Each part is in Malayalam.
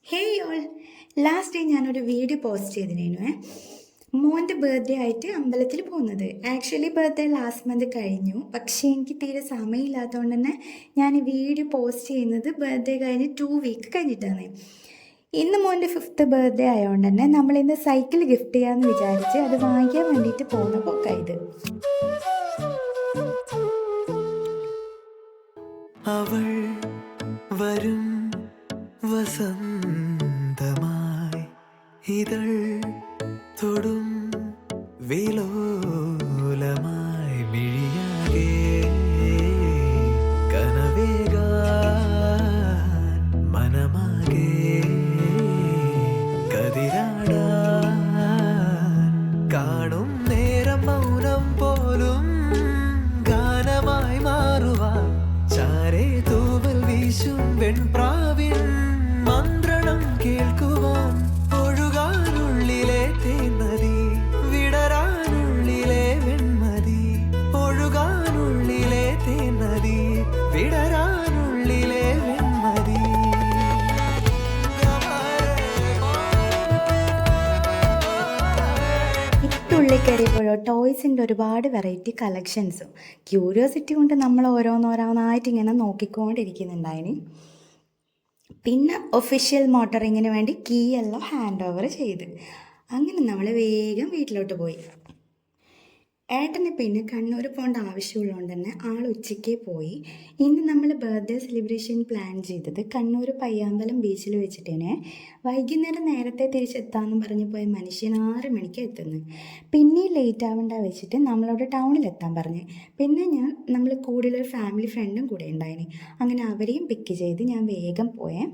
ഹേയ് ഓൾ, ലാസ്റ്റ് ഡേ ഞാനൊരു വീഡിയോ പോസ്റ്റ് ചെയ്തിരുന്നു. മോൻ്റെ ബർത്ത്ഡേ ആയിട്ട് അമ്പലത്തിൽ പോകുന്നത്. ആക്ച്വലി ബർത്ത്ഡേ ലാസ്റ്റ് മന്ത് കഴിഞ്ഞു, പക്ഷേ എനിക്ക് തീരെ സമയമില്ലാത്തതുകൊണ്ട് തന്നെ ഞാൻ ഈ വീഡിയോ പോസ്റ്റ് ചെയ്യുന്നത് ബർത്ത്ഡേ കഴിഞ്ഞ് 2 വീക്ക് കഴിഞ്ഞിട്ടാണ്. ഇന്ന് മോൻ്റെ 5th ബർത്ത്ഡേ ആയതുകൊണ്ട് തന്നെ നമ്മളിന്ന് സൈക്കിൾ ഗിഫ്റ്റ് ചെയ്യാമെന്ന് വിചാരിച്ച് അത് വാങ്ങിക്കാൻ വേണ്ടിയിട്ട് പോകുന്ന പോക്കായത്. അവൾ വരും വസന്തമായി ഇതൾ തൊടും വിലോലമായി മിഴിയാകെ കനവേകാൻ മനമാകെ കതിരാടാൻ കാണും നേരം മൗനം പോലും ഗാനമായി മാറുവാൻ ചാരേ തൂവൽ വീശും വെൺപ്രാവിൻ മന്ത്രണം കേൾക്കുവാൻ ഒഴുകാനുള്ളിലെ തേൻനദി വിടരാനുള്ളിലെ വെൺമതി ഒഴുകാനുള്ളിലെ തേൻനദി വിടരാനുള്ളിലെ വെൺമതി. ഉള്ളിൽ കയറിയപ്പോഴോ ടോയ്സിൻ്റെ ഒരുപാട് വെറൈറ്റി കളക്ഷൻസും ക്യൂരിയോസിറ്റി കൊണ്ട് നമ്മൾ ഓരോന്നോരോന്നായിട്ട് ഇങ്ങനെ നോക്കിക്കൊണ്ടിരിക്കുന്നുണ്ടായിന്. പിന്നെ ഒഫീഷ്യൽ മോട്ടറിങ്ങിന് വേണ്ടി കീ എല്ലാം ഹാൻഡ് ഓവർ ചെയ്ത് അങ്ങനെ നമ്മൾ വേഗം വീട്ടിലോട്ട് പോയി. ഏട്ടന് പിന്നെ കണ്ണൂർ പോകേണ്ട ആവശ്യമുള്ളതുകൊണ്ട് തന്നെ ആൾ ഉച്ചയ്ക്കേ പോയി. ഇന്ന് നമ്മൾ ബർത്ത്ഡേ സെലിബ്രേഷൻ പ്ലാൻ ചെയ്തത് കണ്ണൂർ പയ്യാമ്പലം ബീച്ചിൽ വെച്ചിട്ടേനെ. വൈകുന്നേരം നേരത്തെ തിരിച്ചെത്താമെന്ന് പറഞ്ഞു പോയ മനുഷ്യൻ 6 മണിക്ക് എത്തുന്നു. പിന്നെ ലേറ്റ് ആവേണ്ട വെച്ചിട്ട് നമ്മളോട് ടൗണിലെത്താൻ പറഞ്ഞ്. പിന്നെ നമ്മൾ കൂടുതലൊരു ഫാമിലി ഫ്രണ്ടും കൂടെ ഉണ്ടായിന്. അങ്ങനെ അവരെയും പിക്ക് ചെയ്ത് ഞാൻ വേഗം പോയേ.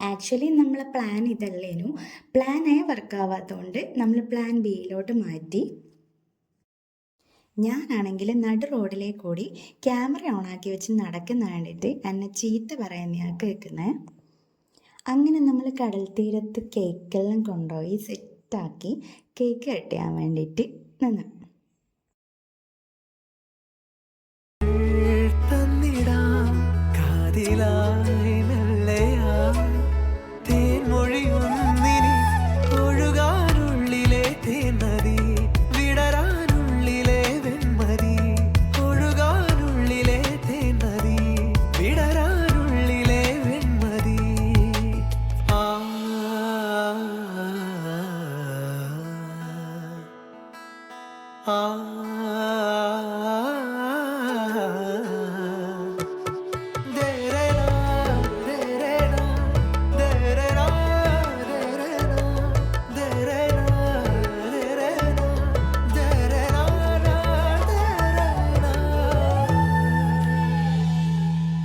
ആക്ച്വലി നമ്മളെ പ്ലാൻ ഇതല്ലേനു. പ്ലാൻ എ വർക്കാവാത്തതുകൊണ്ട് നമ്മൾ പ്ലാൻ ബിയിലോട്ട് മാറ്റി. ഞാനാണെങ്കിൽ നടു റോഡിലേക്ക് കൂടി ക്യാമറ ഓണാക്കി വെച്ച് നടക്കുന്ന കണ്ടിട്ട് എന്നെ ചീത്ത പറയുന്ന കേൾക്കുന്നത്. അങ്ങനെ നമ്മൾ കടൽ തീരത്ത് കേക്കെല്ലാം കൊണ്ടുപോയി സെറ്റാക്കി കേക്ക് കട്ട് ചെയ്യാൻ വേണ്ടിയിട്ട് നിന്ന്.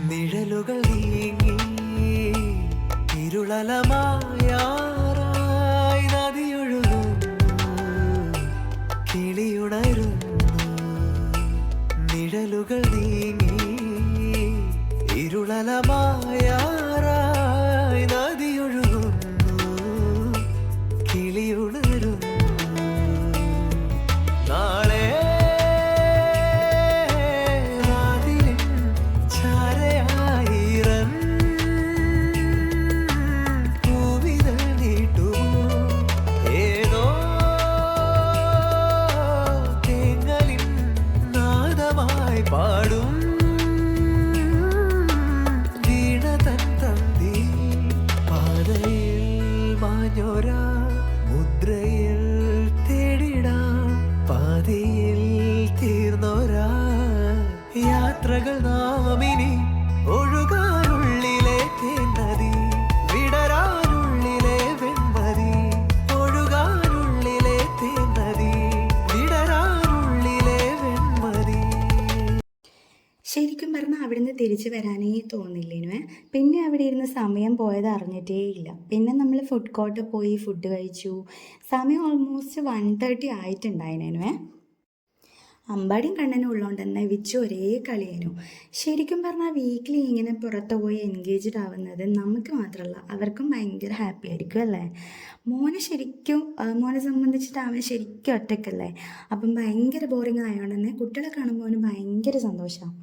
നിഴലുകൾ നീങ്ങി ഇരുളലമായാറായി നദിയൊഴുകുന്നു കിളിയുണരുന്നു. നിഴലുകൾ നീങ്ങി ഇരുളലമായാറായി നദിയൊഴുകുന്നു കിളിയുണരുന്നു. നാളെ പാടും വീണതൻ തന്തി പാതയിൽ മാഞ്ഞോരാ മുദ്രയിൽ തേടിടാം പാതയിൽ തീർന്നോരാ യാത്രകൾ നാമിനി ഒഴുകാനുള്ളിലെ തേൻനദി വിടരാനുള്ളിലെ വെൺമതി ഒഴുകാനുള്ളിലെ തേൻനദി വിടരാനുള്ളിലെ വെൺമതി. ശരിക്കും പറഞ്ഞാൽ അവിടുന്ന് തിരിച്ചു വരാനേ തോന്നില്ലേനുവേ. പിന്നെ അവിടെ ഇരുന്ന് സമയം പോയത് അറിഞ്ഞിട്ടേ ഇല്ല. പിന്നെ നമ്മൾ ഫുഡ് കോർട്ട് പോയി ഫുഡ് കഴിച്ചു. സമയം ഓൾമോസ്റ്റ് 1:30 ആയിട്ടുണ്ടായിരുന്നേനുവേ. അമ്പാടിയും കണ്ണനും ഉള്ളതുകൊണ്ട് തന്നെ വിച്ച് ഒരേ കളിയേനു. ശരിക്കും പറഞ്ഞാൽ വീക്കിലി ഇങ്ങനെ പുറത്ത് പോയി എൻഗേജ്ഡ് ആവുന്നത് നമുക്ക് മാത്രമല്ല അവർക്കും ഭയങ്കര ഹാപ്പി ആയിരിക്കും അല്ലേ. മോനെ സംബന്ധിച്ചിട്ട് അവൻ ശരിക്കും ഒറ്റയ്ക്കല്ലേ. അപ്പം ഭയങ്കര ബോറിങ് ആയതുകൊണ്ട് തന്നെ കുട്ടികളെ കാണുമ്പോൾ അവന് ഭയങ്കര സന്തോഷമാണ്.